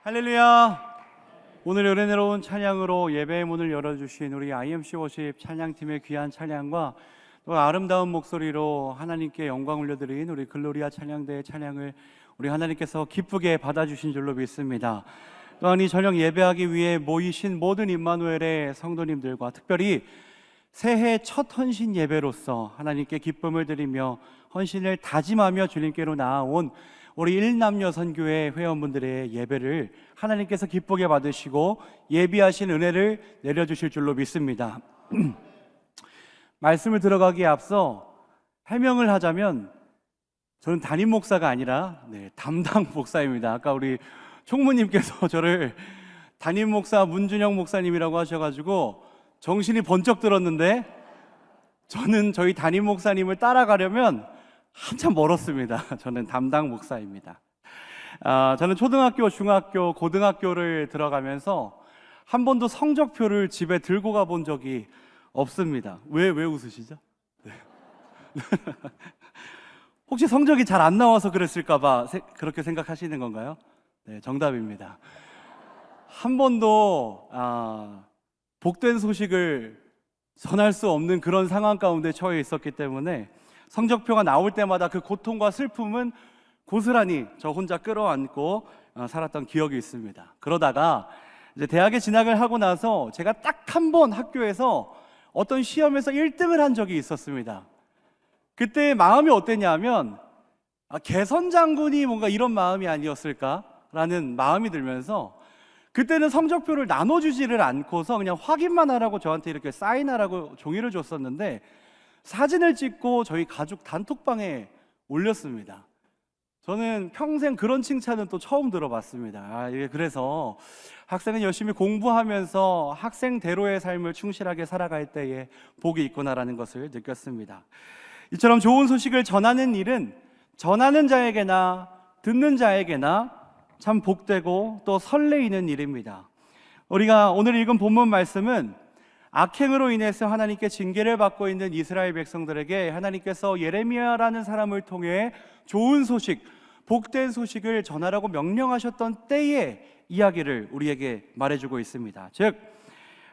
할렐루야. 오늘 은혜로운 찬양으로 예배의 문을 열어주신 우리 IMC 워십 찬양팀의 귀한 찬양과 또 아름다운 목소리로 하나님께 영광 올려드린 우리 글로리아 찬양대의 찬양을 우리 하나님께서 기쁘게 받아주신 줄로 믿습니다. 또한 이 저녁 예배하기 위해 모이신 모든 임마누엘의 성도님들과 특별히 새해 첫 헌신 예배로서 하나님께 기쁨을 드리며 헌신을 다짐하며 주님께로 나아온 우리 일남녀 선교회 회원분들의 예배를 하나님께서 기쁘게 받으시고 예비하신 은혜를 내려주실 줄로 믿습니다. 말씀을 들어가기에 앞서 해명을 하자면 저는 담임 목사가 아니라 담당 목사입니다. 아까 우리 총무님께서 저를 담임 목사 문준영 목사님이라고 하셔가지고 정신이 번쩍 들었는데 저는 저희 담임 목사님을 따라가려면 한참 멀었습니다. 저는 담당 목사입니다. 저는 초등학교, 중학교, 고등학교를 들어가면서 한 번도 성적표를 집에 들고 가본 적이 없습니다. 왜 웃으시죠? 네. 혹시 성적이 잘 안 나와서 그랬을까봐 그렇게 생각하시는 건가요? 네, 정답입니다. 한 번도 복된 소식을 전할 수 없는 그런 상황 가운데 처해 있었기 때문에 성적표가 나올 때마다 그 고통과 슬픔은 고스란히 저 혼자 끌어안고 살았던 기억이 있습니다. 그러다가 이제 대학에 진학을 하고 나서 제가 딱 한 번 학교에서 어떤 시험에서 1등을 한 적이 있었습니다. 그때 마음이 어땠냐면 개선 장군이 뭔가 이런 마음이 아니었을까라는 마음이 들면서 그때는 성적표를 나눠주지를 않고서 그냥 확인만 하라고 저한테 이렇게 사인하라고 종이를 줬었는데 사진을 찍고 저희 가족 단톡방에 올렸습니다. 저는 평생 그런 칭찬은 또 처음 들어봤습니다. 그래서 학생은 열심히 공부하면서 학생대로의 삶을 충실하게 살아갈 때에 복이 있구나라는 것을 느꼈습니다. 이처럼 좋은 소식을 전하는 일은 전하는 자에게나 듣는 자에게나 참 복되고 또 설레이는 일입니다. 우리가 오늘 읽은 본문 말씀은 악행으로 인해서 하나님께 징계를 받고 있는 이스라엘 백성들에게 하나님께서 예레미야라는 사람을 통해 좋은 소식, 복된 소식을 전하라고 명령하셨던 때의 이야기를 우리에게 말해주고 있습니다. 즉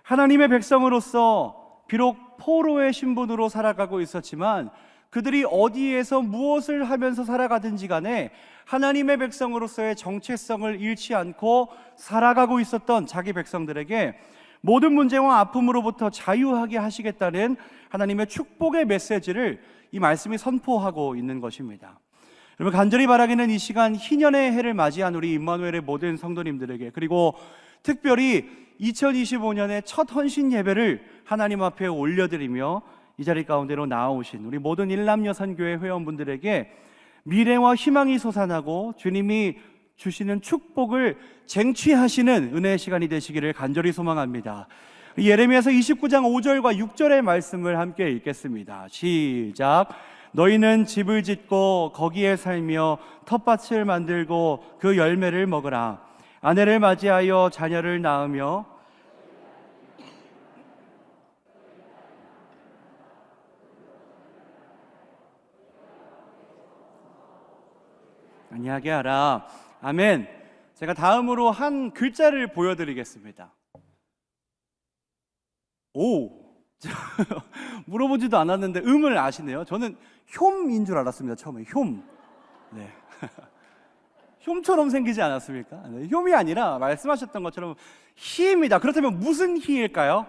하나님의 백성으로서 비록 포로의 신분으로 살아가고 있었지만 그들이 어디에서 무엇을 하면서 살아가든지 간에 하나님의 백성으로서의 정체성을 잃지 않고 살아가고 있었던 자기 백성들에게 모든 문제와 아픔으로부터 자유하게 하시겠다는 하나님의 축복의 메시지를 이 말씀이 선포하고 있는 것입니다. 여러분, 간절히 바라기는 이 시간 희년의 해를 맞이한 우리 임마누엘의 모든 성도님들에게, 그리고 특별히 2025년의 첫 헌신 예배를 하나님 앞에 올려드리며 이 자리 가운데로 나아오신 우리 모든 일남녀 선교회 회원분들에게 미래와 희망이 솟아나고 주님이 주시는 축복을 쟁취하시는 은혜의 시간이 되시기를 간절히 소망합니다. 예레미야서 29장 5절과 6절의 말씀을 함께 읽겠습니다. 시작. 너희는 집을 짓고 거기에 살며 텃밭을 만들고 그 열매를 먹으라. 아내를 맞이하여 자녀를 낳으며 안녕하게 하라. 아멘. 제가 다음으로 한 글자를 보여드리겠습니다. 오! 물어보지도 않았는데 음을 아시네요. 저는 흉인 줄 알았습니다. 처음에 흉. 네. 흉처럼 생기지 않았습니까? 네, 흉이 아니라 말씀하셨던 것처럼 희입니다. 그렇다면 무슨 희일까요?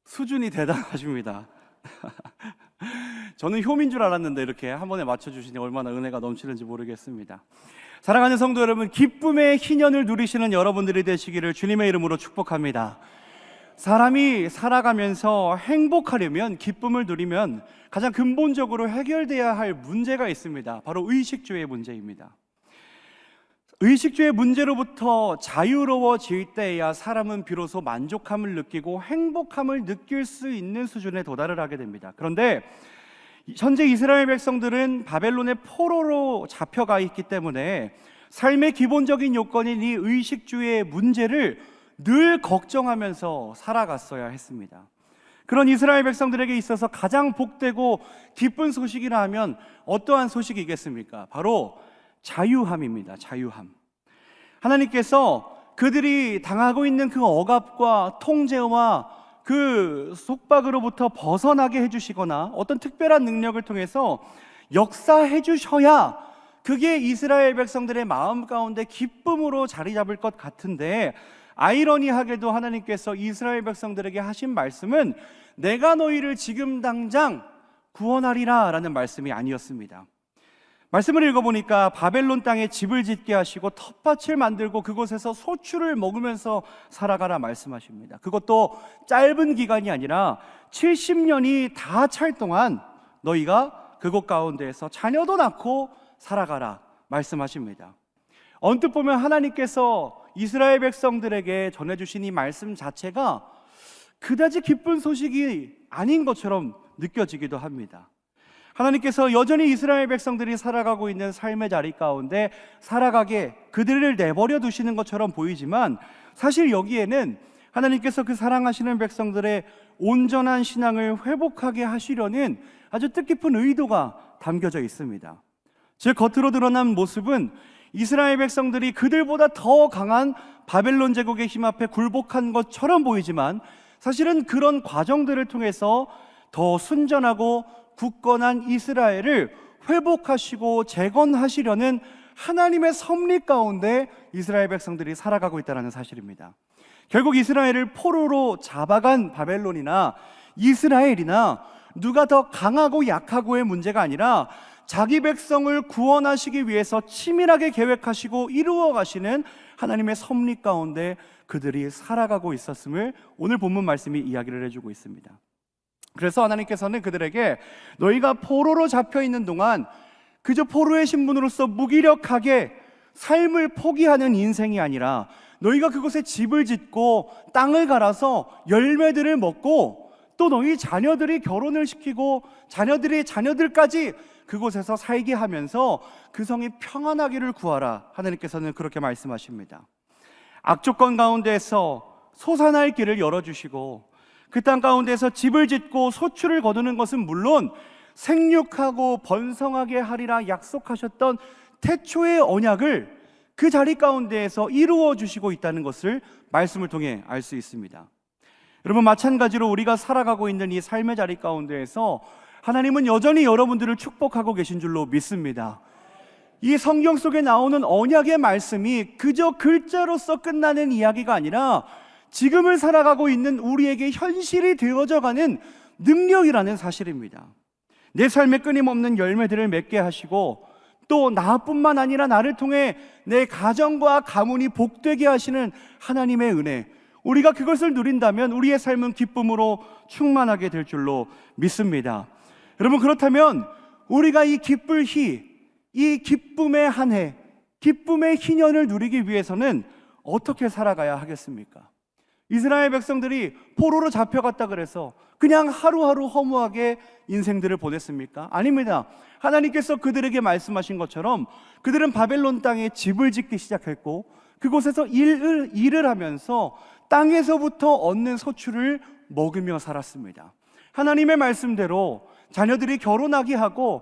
수준이 대단하십니다. 저는 효민 줄 알았는데 이렇게 한 번에 맞춰주시니 얼마나 은혜가 넘치는지 모르겠습니다. 사랑하는 성도 여러분, 기쁨의 희년을 누리시는 여러분들이 되시기를 주님의 이름으로 축복합니다. 사람이 살아가면서 행복하려면, 기쁨을 누리면 가장 근본적으로 해결돼야 할 문제가 있습니다. 바로 의식주의 문제입니다. 의식주의 문제로부터 자유로워질 때야 사람은 비로소 만족함을 느끼고 행복함을 느낄 수 있는 수준에 도달을 하게 됩니다. 그런데 현재 이스라엘 백성들은 바벨론의 포로로 잡혀가 있기 때문에 삶의 기본적인 요건인 이 의식주의 문제를 늘 걱정하면서 살아갔어야 했습니다. 그런 이스라엘 백성들에게 있어서 가장 복되고 기쁜 소식이라 하면 어떠한 소식이겠습니까? 바로 자유함입니다. 자유함. 하나님께서 그들이 당하고 있는 그 억압과 통제와 그 속박으로부터 벗어나게 해주시거나 어떤 특별한 능력을 통해서 역사해 주셔야 그게 이스라엘 백성들의 마음 가운데 기쁨으로 자리 잡을 것 같은데, 아이러니하게도 하나님께서 이스라엘 백성들에게 하신 말씀은 내가 너희를 지금 당장 구원하리라 라는 말씀이 아니었습니다. 말씀을 읽어보니까 바벨론 땅에 집을 짓게 하시고 텃밭을 만들고 그곳에서 소출을 먹으면서 살아가라 말씀하십니다. 그것도 짧은 기간이 아니라 70년이 다 찰 동안 너희가 그곳 가운데에서 자녀도 낳고 살아가라 말씀하십니다. 언뜻 보면 하나님께서 이스라엘 백성들에게 전해주신 이 말씀 자체가 그다지 기쁜 소식이 아닌 것처럼 느껴지기도 합니다. 하나님께서 여전히 이스라엘 백성들이 살아가고 있는 삶의 자리 가운데 살아가게 그들을 내버려 두시는 것처럼 보이지만, 사실 여기에는 하나님께서 그 사랑하시는 백성들의 온전한 신앙을 회복하게 하시려는 아주 뜻깊은 의도가 담겨져 있습니다. 즉, 겉으로 드러난 모습은 이스라엘 백성들이 그들보다 더 강한 바벨론 제국의 힘 앞에 굴복한 것처럼 보이지만, 사실은 그런 과정들을 통해서 더 순전하고 굳건한 이스라엘을 회복하시고 재건하시려는 하나님의 섭리 가운데 이스라엘 백성들이 살아가고 있다는 사실입니다. 결국 이스라엘을 포로로 잡아간 바벨론이나 이스라엘이나 누가 더 강하고 약하고의 문제가 아니라 자기 백성을 구원하시기 위해서 치밀하게 계획하시고 이루어 가시는 하나님의 섭리 가운데 그들이 살아가고 있었음을 오늘 본문 말씀이 이야기를 해주고 있습니다. 그래서 하나님께서는 그들에게 너희가 포로로 잡혀 있는 동안 그저 포로의 신분으로서 무기력하게 삶을 포기하는 인생이 아니라 너희가 그곳에 집을 짓고 땅을 갈아서 열매들을 먹고 또 너희 자녀들이 결혼을 시키고 자녀들이 자녀들까지 그곳에서 살게 하면서 그 성이 평안하기를 구하라. 하나님께서는 그렇게 말씀하십니다. 악조건 가운데에서 솟아날 길을 열어주시고 그 땅 가운데서 집을 짓고 소출을 거두는 것은 물론 생육하고 번성하게 하리라 약속하셨던 태초의 언약을 그 자리 가운데에서 이루어 주시고 있다는 것을 말씀을 통해 알 수 있습니다. 여러분, 마찬가지로 우리가 살아가고 있는 이 삶의 자리 가운데에서 하나님은 여전히 여러분들을 축복하고 계신 줄로 믿습니다. 이 성경 속에 나오는 언약의 말씀이 그저 글자로서 끝나는 이야기가 아니라 지금을 살아가고 있는 우리에게 현실이 되어져 가는 능력이라는 사실입니다. 내 삶에 끊임없는 열매들을 맺게 하시고 또 나뿐만 아니라 나를 통해 내 가정과 가문이 복되게 하시는 하나님의 은혜, 우리가 그것을 누린다면 우리의 삶은 기쁨으로 충만하게 될 줄로 믿습니다. 여러분, 그렇다면 우리가 이 기쁨의 한 해, 기쁨의 희년을 누리기 위해서는 어떻게 살아가야 하겠습니까? 이스라엘 백성들이 포로로 잡혀갔다 그래서 그냥 하루하루 허무하게 인생들을 보냈습니까? 아닙니다. 하나님께서 그들에게 말씀하신 것처럼 그들은 바벨론 땅에 집을 짓기 시작했고 그곳에서 일을 하면서 땅에서부터 얻는 소출을 먹으며 살았습니다. 하나님의 말씀대로 자녀들이 결혼하게 하고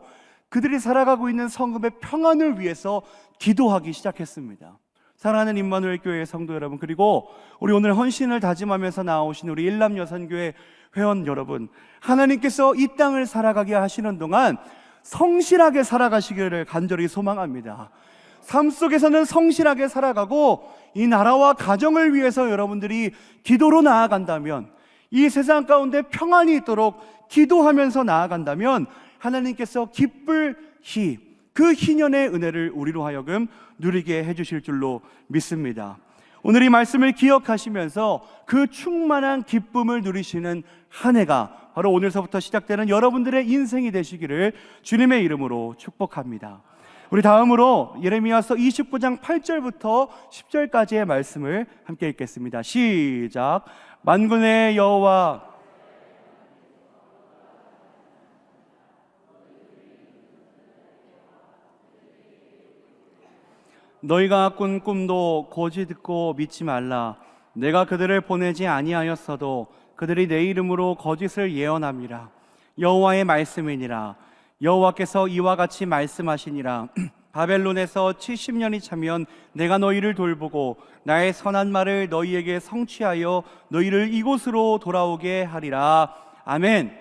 그들이 살아가고 있는 성읍의 평안을 위해서 기도하기 시작했습니다. 사랑하는 임마누엘 교회 성도 여러분, 그리고 우리 오늘 헌신을 다짐하면서 나오신 우리 일남여선교회 회원 여러분, 하나님께서 이 땅을 살아가게 하시는 동안 성실하게 살아가시기를 간절히 소망합니다. 삶 속에서는 성실하게 살아가고 이 나라와 가정을 위해서 여러분들이 기도로 나아간다면, 이 세상 가운데 평안이 있도록 기도하면서 나아간다면 하나님께서 기쁠 그 희년의 은혜를 우리로 하여금 누리게 해주실 줄로 믿습니다. 오늘 이 말씀을 기억하시면서 그 충만한 기쁨을 누리시는 한 해가 바로 오늘서부터 시작되는 여러분들의 인생이 되시기를 주님의 이름으로 축복합니다. 우리 다음으로 예레미야서 29장 8절부터 10절까지의 말씀을 함께 읽겠습니다. 시작. 만군의 여호와 너희가 꾼 꿈도 고지 듣고 믿지 말라. 내가 그들을 보내지 아니하였어도 그들이 내 이름으로 거짓을 예언함이라. 여호와의 말씀이니라. 여호와께서 이와 같이 말씀하시니라. 바벨론에서 70년이 차면 내가 너희를 돌보고 나의 선한 말을 너희에게 성취하여 너희를 이곳으로 돌아오게 하리라. 아멘.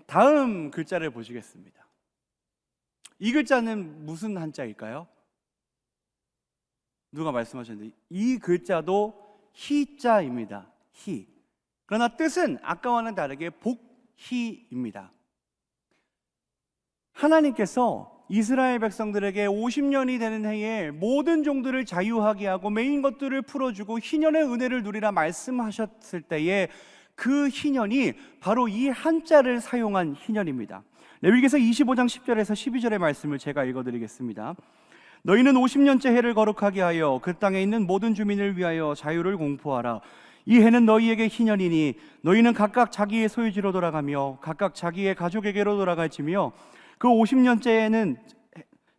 다음 글자를 보시겠습니다. 이 글자는 무슨 한자일까요? 누가 말씀하셨는데 이 글자도 희자입니다. 희. 그러나 뜻은 아까와는 다르게 복희입니다. 하나님께서 이스라엘 백성들에게 50년이 되는 해에 모든 종들을 자유하게 하고 매인 것들을 풀어주고 희년의 은혜를 누리라 말씀하셨을 때에 그 희년이 바로 이 한자를 사용한 희년입니다. 레위기서 25장 10절에서 12절의 말씀을 제가 읽어드리겠습니다. 너희는 50년째 해를 거룩하게 하여 그 땅에 있는 모든 주민을 위하여 자유를 공포하라. 이 해는 너희에게 희년이니 너희는 각각 자기의 소유지로 돌아가며 각각 자기의 가족에게로 돌아갈지며 그 50년째에는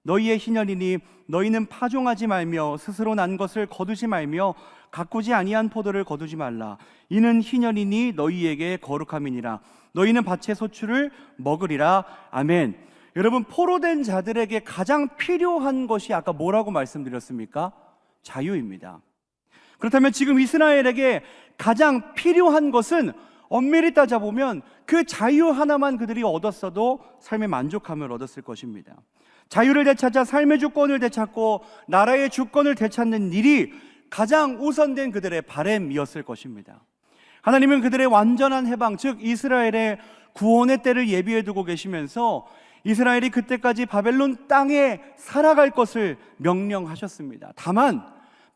너희의 희년이니 너희는 파종하지 말며 스스로 난 것을 거두지 말며 가꾸지 아니한 포도를 거두지 말라. 이는 희년이니 너희에게 거룩함이니라. 너희는 밭의 소출을 먹으리라. 아멘. 여러분, 포로된 자들에게 가장 필요한 것이 아까 뭐라고 말씀드렸습니까? 자유입니다. 그렇다면 지금 이스라엘에게 가장 필요한 것은 엄밀히 따져보면 그 자유 하나만 그들이 얻었어도 삶의 만족함을 얻었을 것입니다. 자유를 되찾아 삶의 주권을 되찾고 나라의 주권을 되찾는 일이 가장 우선된 그들의 바램이었을 것입니다. 하나님은 그들의 완전한 해방, 즉 이스라엘의 구원의 때를 예비해 두고 계시면서 이스라엘이 그때까지 바벨론 땅에 살아갈 것을 명령하셨습니다. 다만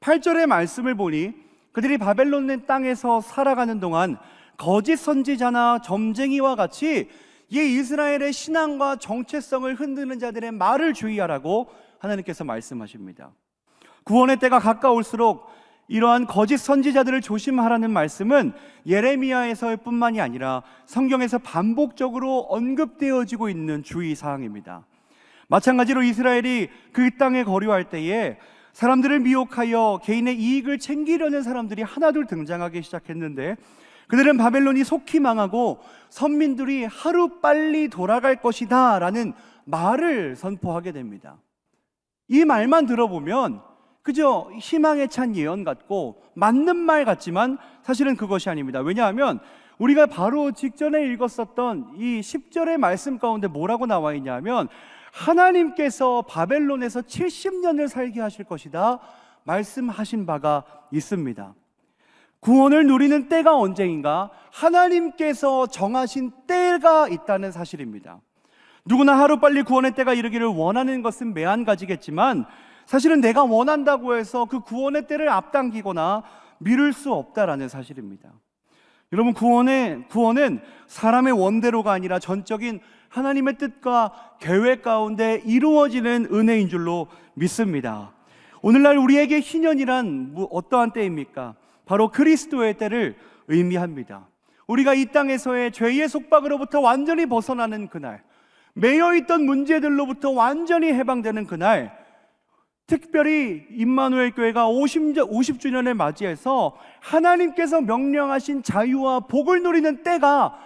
8절의 말씀을 보니 그들이 바벨론 땅에서 살아가는 동안 거짓 선지자나 점쟁이와 같이 이 이스라엘의 신앙과 정체성을 흔드는 자들의 말을 주의하라고 하나님께서 말씀하십니다. 구원의 때가 가까울수록 이러한 거짓 선지자들을 조심하라는 말씀은 예레미야에서의 뿐만이 아니라 성경에서 반복적으로 언급되어지고 있는 주의사항입니다. 마찬가지로 이스라엘이 그 땅에 거류할 때에 사람들을 미혹하여 개인의 이익을 챙기려는 사람들이 하나둘 등장하기 시작했는데 그들은 바벨론이 속히 망하고 선민들이 하루빨리 돌아갈 것이다 라는 말을 선포하게 됩니다. 이 말만 들어보면 그저 희망에 찬 예언 같고 맞는 말 같지만 사실은 그것이 아닙니다. 왜냐하면 우리가 바로 직전에 읽었었던 이 10절의 말씀 가운데 뭐라고 나와 있냐면 하나님께서 바벨론에서 70년을 살게 하실 것이다 말씀하신 바가 있습니다. 구원을 누리는 때가 언제인가? 하나님께서 정하신 때가 있다는 사실입니다. 누구나 하루빨리 구원의 때가 이르기를 원하는 것은 매한가지겠지만 사실은 내가 원한다고 해서 그 구원의 때를 앞당기거나 미룰 수 없다라는 사실입니다. 여러분, 구원은 사람의 원대로가 아니라 전적인 하나님의 뜻과 계획 가운데 이루어지는 은혜인 줄로 믿습니다. 오늘날 우리에게 희년이란 어떠한 때입니까? 바로 그리스도의 때를 의미합니다. 우리가 이 땅에서의 죄의 속박으로부터 완전히 벗어나는 그날, 매여있던 문제들로부터 완전히 해방되는 그날, 특별히 임마누엘 교회가 50주년을 맞이해서 하나님께서 명령하신 자유와 복을 누리는 때가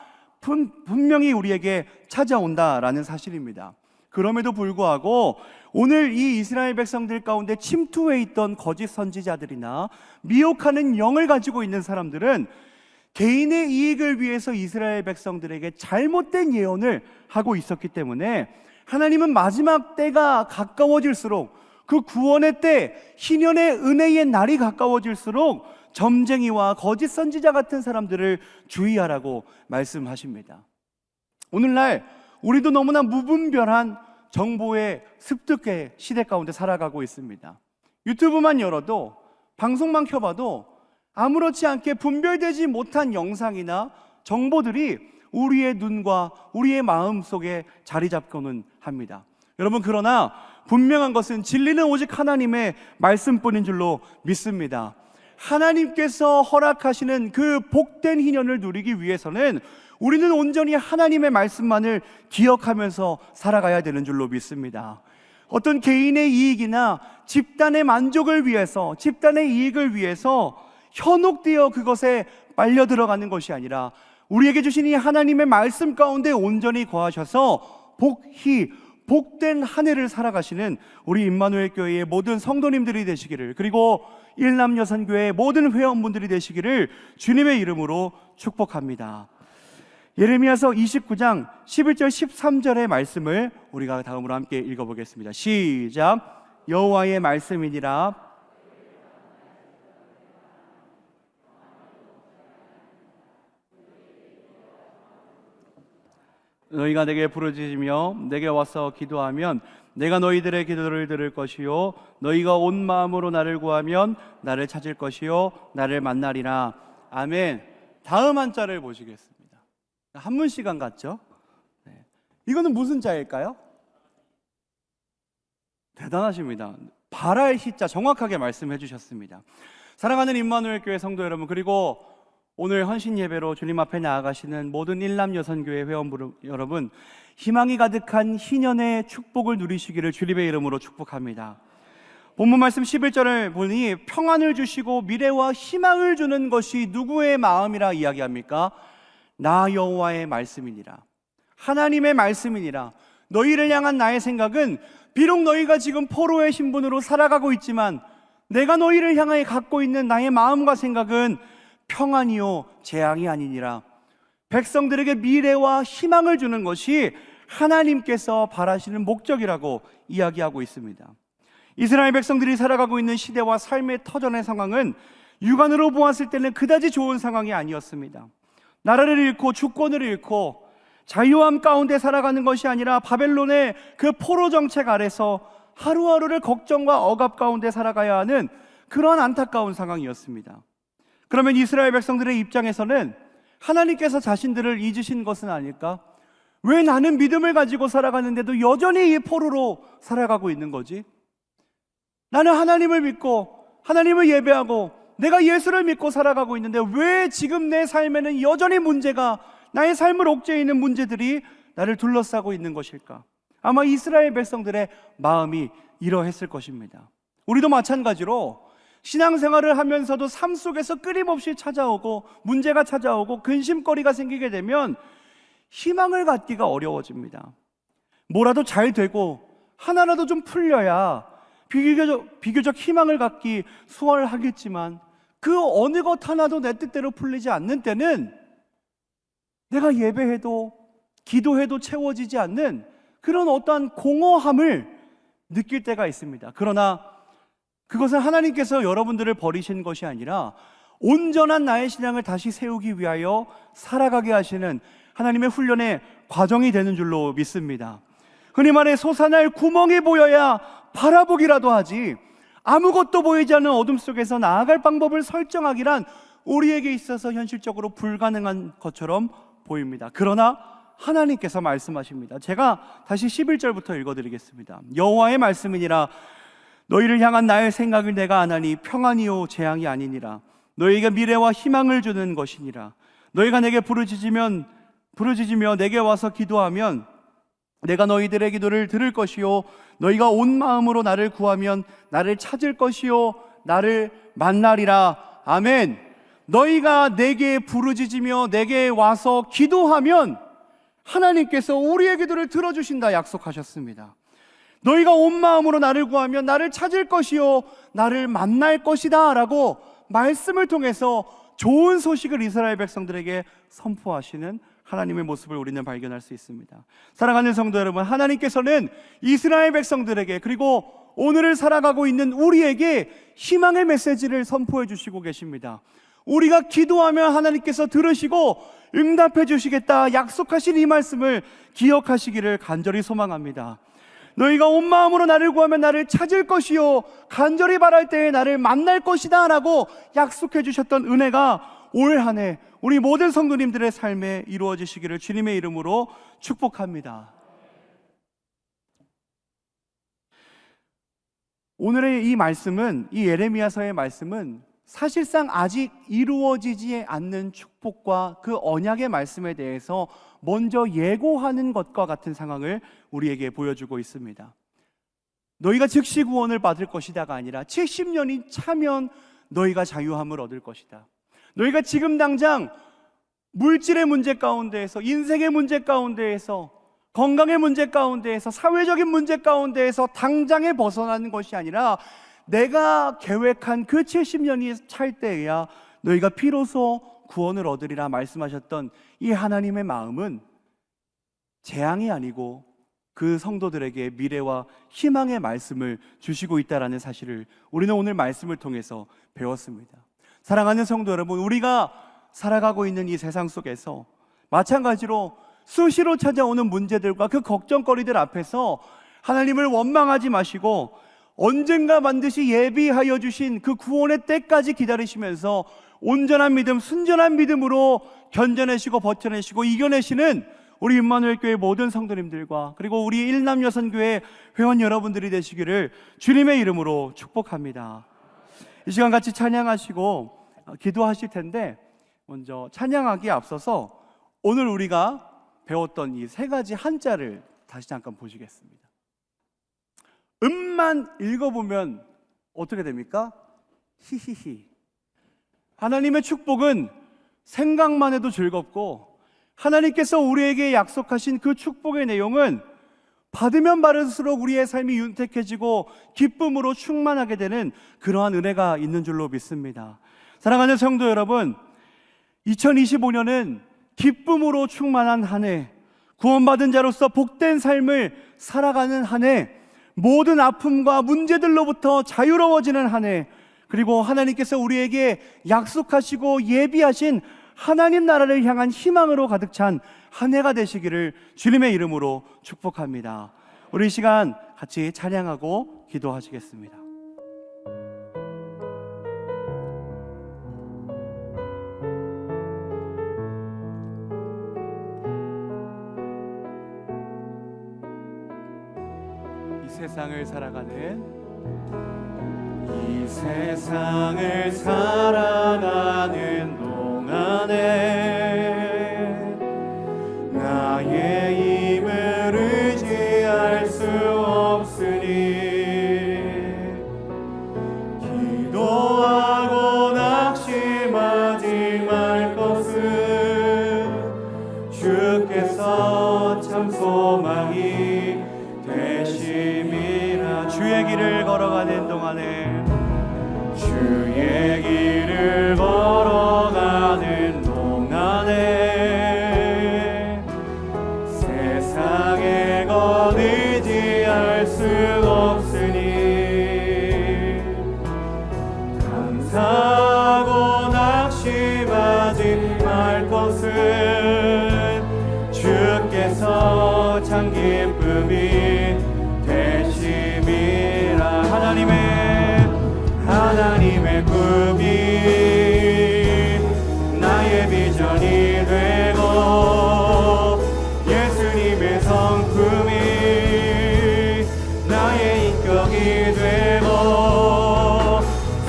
분명히 우리에게 찾아온다라는 사실입니다. 그럼에도 불구하고 오늘 이 이스라엘 백성들 가운데 침투해 있던 거짓 선지자들이나 미혹하는 영을 가지고 있는 사람들은 개인의 이익을 위해서 이스라엘 백성들에게 잘못된 예언을 하고 있었기 때문에 하나님은 마지막 때가 가까워질수록 그 구원의 때, 희년의 은혜의 날이 가까워질수록 점쟁이와 거짓 선지자 같은 사람들을 주의하라고 말씀하십니다. 오늘날 우리도 너무나 무분별한 정보의 습득의 시대 가운데 살아가고 있습니다. 유튜브만 열어도, 방송만 켜봐도 아무렇지 않게 분별되지 못한 영상이나 정보들이 우리의 눈과 우리의 마음 속에 자리 잡고는 합니다. 여러분, 그러나 분명한 것은 진리는 오직 하나님의 말씀뿐인 줄로 믿습니다. 하나님께서 허락하시는 그 복된 희년을 누리기 위해서는 우리는 온전히 하나님의 말씀만을 기억하면서 살아가야 되는 줄로 믿습니다. 어떤 개인의 이익이나 집단의 만족을 위해서, 집단의 이익을 위해서 현혹되어 그것에 빨려 들어가는 것이 아니라 우리에게 주신 이 하나님의 말씀 가운데 온전히 거하셔서 복희, 복된 한 해를 살아가시는 우리 임마누엘 교회의 모든 성도님들이 되시기를, 그리고 일남여산교회의 모든 회원분들이 되시기를 주님의 이름으로 축복합니다. 예레미야서 29장 11절 13절의 말씀을 우리가 다음으로 함께 읽어보겠습니다. 시작. 여호와의 말씀이니라. 너희가 내게 부르짖으며 내게 와서 기도하면 내가 너희들의 기도를 들을 것이요 너희가 온 마음으로 나를 구하면 나를 찾을 것이요 나를 만나리라. 아멘. 다음 한자를 보시겠습니다. 한문 시간 같죠? 네. 이거는 무슨 자일까요? 대단하십니다. 바랄 희자 정확하게 말씀해 주셨습니다. 사랑하는 임마누엘 교회 성도 여러분, 그리고 오늘 헌신 예배로 주님 앞에 나아가시는 모든 일남여선교회 회원 여러분, 희망이 가득한 희년의 축복을 누리시기를 주님의 이름으로 축복합니다. 본문 말씀 11절을 보니 평안을 주시고 미래와 희망을 주는 것이 누구의 마음이라 이야기합니까? 나 여호와의 말씀이니라. 하나님의 말씀이니라. 너희를 향한 나의 생각은 비록 너희가 지금 포로의 신분으로 살아가고 있지만 내가 너희를 향하여 갖고 있는 나의 마음과 생각은 평안이요 재앙이 아니니라. 백성들에게 미래와 희망을 주는 것이 하나님께서 바라시는 목적이라고 이야기하고 있습니다. 이스라엘 백성들이 살아가고 있는 시대와 삶의 터전의 상황은 육안으로 보았을 때는 그다지 좋은 상황이 아니었습니다. 나라를 잃고 주권을 잃고 자유함 가운데 살아가는 것이 아니라 바벨론의 그 포로 정책 아래서 하루하루를 걱정과 억압 가운데 살아가야 하는 그러한 안타까운 상황이었습니다. 그러면 이스라엘 백성들의 입장에서는 하나님께서 자신들을 잊으신 것은 아닐까? 왜 나는 믿음을 가지고 살아가는데도 여전히 이 포로로 살아가고 있는 거지? 나는 하나님을 믿고 하나님을 예배하고 내가 예수를 믿고 살아가고 있는데 왜 지금 내 삶에는 여전히 문제가, 나의 삶을 옥죄해 있는 문제들이 나를 둘러싸고 있는 것일까? 아마 이스라엘 백성들의 마음이 이러했을 것입니다. 우리도 마찬가지로 신앙생활을 하면서도 삶 속에서 끊임없이 찾아오고 문제가 찾아오고 근심거리가 생기게 되면 희망을 갖기가 어려워집니다. 뭐라도 잘 되고 하나라도 좀 풀려야 비교적 희망을 갖기 수월하겠지만 그 어느 것 하나도 내 뜻대로 풀리지 않는 때는 내가 예배해도 기도해도 채워지지 않는 그런 어떠한 공허함을 느낄 때가 있습니다. 그러나 그것은 하나님께서 여러분들을 버리신 것이 아니라 온전한 나의 신앙을 다시 세우기 위하여 살아가게 하시는 하나님의 훈련의 과정이 되는 줄로 믿습니다. 흔히 말해 솟아날 구멍이 보여야 바라보기라도 하지, 아무것도 보이지 않는 어둠 속에서 나아갈 방법을 설정하기란 우리에게 있어서 현실적으로 불가능한 것처럼 보입니다. 그러나 하나님께서 말씀하십니다. 제가 다시 11절부터 읽어드리겠습니다. 여호와의 말씀이니라. 너희를 향한 나의 생각을 내가 아나니 평안이요 재앙이 아니니라. 너희에게 미래와 희망을 주는 것이니라. 너희가 내게 부르짖으며 내게 와서 기도하면 내가 너희들의 기도를 들을 것이요 너희가 온 마음으로 나를 구하면 나를 찾을 것이요 나를 만나리라. 아멘. 너희가 내게 부르짖으며 내게 와서 기도하면 하나님께서 우리의 기도를 들어주신다 약속하셨습니다. 너희가 온 마음으로 나를 구하면 나를 찾을 것이요 나를 만날 것이다 라고 말씀을 통해서 좋은 소식을 이스라엘 백성들에게 선포하시는 하나님의 모습을 우리는 발견할 수 있습니다. 사랑하는 성도 여러분, 하나님께서는 이스라엘 백성들에게 그리고 오늘을 살아가고 있는 우리에게 희망의 메시지를 선포해 주시고 계십니다. 우리가 기도하면 하나님께서 들으시고 응답해 주시겠다 약속하신 이 말씀을 기억하시기를 간절히 소망합니다. 너희가 온 마음으로 나를 구하면 나를 찾을 것이요 간절히 바랄 때에 나를 만날 것이다 라고 약속해 주셨던 은혜가 올 한 해 우리 모든 성도님들의 삶에 이루어지시기를 주님의 이름으로 축복합니다. 오늘의 이 말씀은, 이 예레미야서의 말씀은 사실상 아직 이루어지지 않는 축복과 그 언약의 말씀에 대해서 먼저 예고하는 것과 같은 상황을 우리에게 보여주고 있습니다. 너희가 즉시 구원을 받을 것이다가 아니라 70년이 차면 너희가 자유함을 얻을 것이다. 너희가 지금 당장 물질의 문제 가운데에서, 인생의 문제 가운데에서 건강의 문제 가운데에서, 사회적인 문제 가운데에서 당장에 벗어나는 것이 아니라 내가 계획한 그 70년이 찰 때에야 너희가 비로소 구원을 얻으리라 말씀하셨던 이 하나님의 마음은 재앙이 아니고 그 성도들에게 미래와 희망의 말씀을 주시고 있다는 사실을 우리는 오늘 말씀을 통해서 배웠습니다. 사랑하는 성도 여러분, 우리가 살아가고 있는 이 세상 속에서 마찬가지로 수시로 찾아오는 문제들과 그 걱정거리들 앞에서 하나님을 원망하지 마시고 언젠가 반드시 예비하여 주신 그 구원의 때까지 기다리시면서 온전한 믿음, 순전한 믿음으로 견뎌내시고 버텨내시고 이겨내시는 우리 임마누엘 교회 모든 성도님들과 그리고 우리 일남여선교회 회원 여러분들이 되시기를 주님의 이름으로 축복합니다. 이 시간 같이 찬양하시고 기도하실 텐데, 먼저 찬양하기에 앞서서 오늘 우리가 배웠던 이 세 가지 한자를 다시 잠깐 보시겠습니다. 음만 읽어보면 어떻게 됩니까? 히히히. 하나님의 축복은 생각만 해도 즐겁고, 하나님께서 우리에게 약속하신 그 축복의 내용은 받으면 받을수록 우리의 삶이 윤택해지고 기쁨으로 충만하게 되는 그러한 은혜가 있는 줄로 믿습니다. 사랑하는 성도 여러분, 2025년은 기쁨으로 충만한 한 해, 구원받은 자로서 복된 삶을 살아가는 한 해, 모든 아픔과 문제들로부터 자유로워지는 한 해, 그리고 하나님께서 우리에게 약속하시고 예비하신 하나님 나라를 향한 희망으로 가득 찬 한 해가 되시기를 주님의 이름으로 축복합니다. 우리 이 시간 같이 찬양하고 기도하시겠습니다. 이 세상을 살아가는 동안에 나의 힘을 의지할 수 없으니 기도하고 낙심하지 말 것은 주께서 참 소망이 되심이라. 주의 길을 걸어가는 동안에 세상에 것 의지할 수 없으니 감사하고 낙심하지 말 것은 주께서 참 기쁨이 되심이라. 하나님의 꿈이 나의 비전이 되고 예수님의 성품이 나의 인격이 되고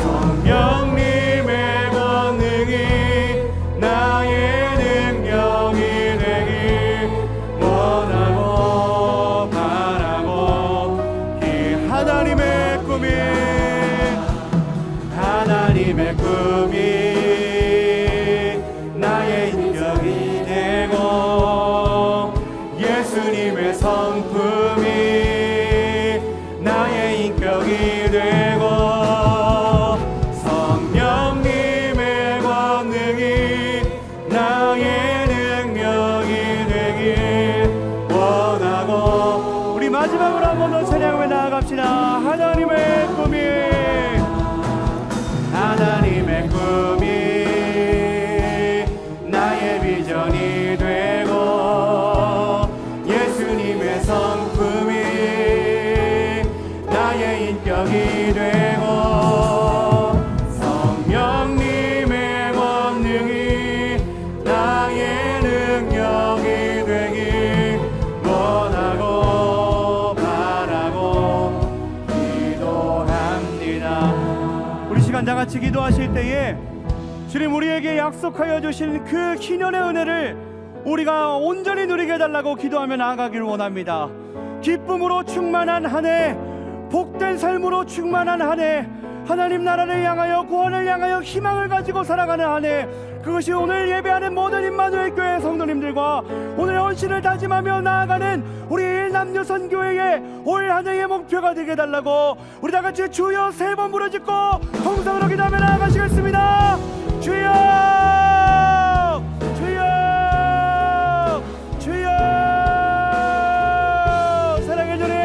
성령님의 권능이 나의 능력이 되길 원하고 바라고 이 하나님의 꿈이 나의 인격이 되고 예수님의 성품이 나의 인격이 되고 성령님의 권능이 나의 능력이 되길 원하고. 우리 마지막으로 한 번 더 찬양하며 나아갑시다. 하나님의 꿈이 나의 비전이 되고 예수님의 성품이 나의 인격이 되고 성령님의 권능이 나의 능력이 되길 원하고 바라고 기도합니다. 우리 시간 다 같이 기도하실 때에 주님 우리에게 약속하여 주신 그 기념의 은혜를 우리가 온전히 누리게 해달라고 기도하며 나아가길 원합니다. 기쁨으로 충만한 한 해, 복된 삶으로 충만한 한 해, 하나님 나라를 향하여, 구원을 향하여 희망을 가지고 살아가는 한 해, 그것이 오늘 예배하는 모든 임마누엘 교회 성도님들과 오늘 헌신을 다짐하며 나아가는 우리 일남여선 교회의 올 한 해의 목표가 되게 해달라고 우리 다 같이 주여 세 번 부르짖고 통성으로 기도하며 나아가시겠습니다. 주여, 주여, 주여. 사랑의 주님,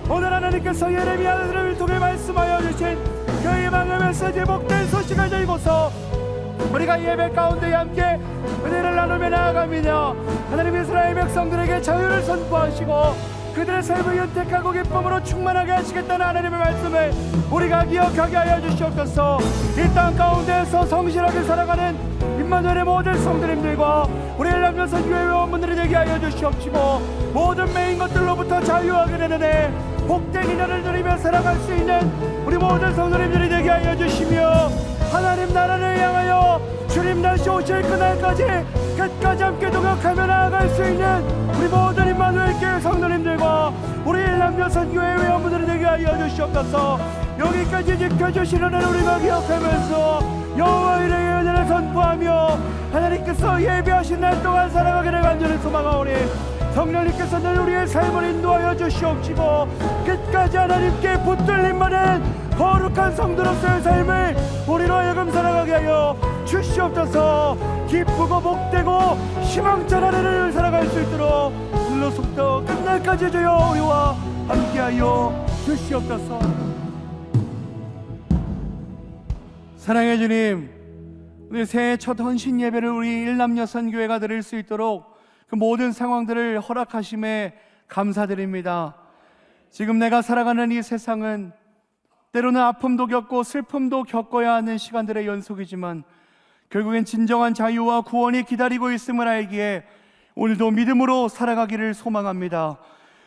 오늘 하나님께서 예레미야를 통해 말씀하여 주신 교회 방언 메시지 복된 소식을 들고서 우리가 예배 가운데 함께 은혜를 나누며 나아가며 하나님 이스라엘 백성들에게 자유를 선포하시고 그들의 삶을 윤택하고 기쁨으로 충만하게 하시겠다는 하나님의 말씀을 우리가 기억하게 하여 주시옵소서. 이 땅 가운데서 성실하게 살아가는 임마누엘의 모든 성도님들과 우리 일남여선 교회 회원분들이 되게 하여 주시옵시고 모든 매인 것들로부터 자유하게 되는 해 복된 인연을 누리며 살아갈 수 있는 우리 모든 성도님들이 되게 하여 주시며 하나님 나라를 향하여 주님 다시 오실 그날까지 끝까지 함께 동역하며 나아갈 수 있는 우리 모든 임마누엘 교회 성도님들과 우리 일남여선 교회 회원분들이 되게 하여 주시옵소서. 여기까지 지켜주시는 은혜를 우리가 기억하면서 여호와 이름의 은혜를 선포하며 하나님께서 예배하신 날 동안 살아가기를 간절히 소망하오니 성령님께서 늘 우리의 삶을 인도하여 주시옵시고 끝까지 하나님께 붙들림 많은 거룩한 성도로서의 삶을 우리로 하여금 살아가게 하여 주시옵소서. 기쁘고 복되고 희망찬 한 해를 살아갈 수 있도록 오늘로부터 끝날까지 주여 우리와 함께하여 주시옵소서. 사랑의 주님, 오늘 새해 첫 헌신 예배를 우리 일남여선 교회가 드릴 수 있도록 그 모든 상황들을 허락하심에 감사드립니다. 지금 내가 살아가는 이 세상은 때로는 아픔도 겪고 슬픔도 겪어야 하는 시간들의 연속이지만 결국엔 진정한 자유와 구원이 기다리고 있음을 알기에 오늘도 믿음으로 살아가기를 소망합니다.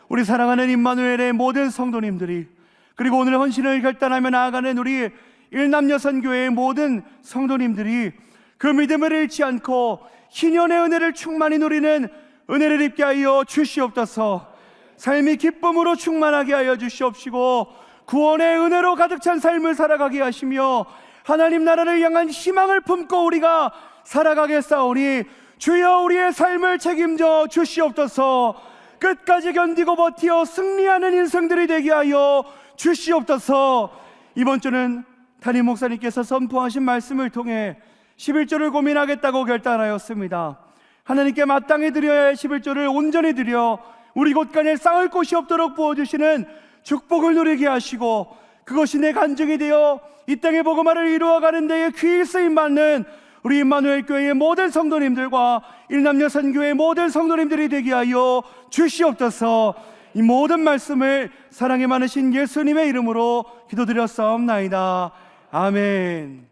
우리 사랑하는 임마누엘의 모든 성도님들이 그리고 오늘 헌신을 결단하며 나아가는 우리 일남여선 교회의 모든 성도님들이 그 믿음을 잃지 않고 희년의 은혜를 충만히 누리는 은혜를 입게 하여 주시옵소서. 삶이 기쁨으로 충만하게 하여 주시옵시고 구원의 은혜로 가득 찬 삶을 살아가게 하시며 하나님 나라를 향한 희망을 품고 우리가 살아가겠사오니 주여 우리의 삶을 책임져 주시옵소서. 끝까지 견디고 버티어 승리하는 인생들이 되게 하여 주시옵소서. 이번 주는 담임 목사님께서 선포하신 말씀을 통해 11조를 고민하겠다고 결단하였습니다. 하나님께 마땅히 드려야 할 11조를 온전히 드려 우리 곳간에 쌓을 곳이 없도록 부어주시는 축복을 누리게 하시고 그것이 내 간증이 되어 이 땅의 복음화를 이루어가는 데에 귀히 쓰임받는 우리 임마누엘 교회의 모든 성도님들과 일남여선 교회의 모든 성도님들이 되게 하여 주시옵소서. 이 모든 말씀을 사랑에 많으신 예수님의 이름으로 기도드렸사옵나이다. 아멘.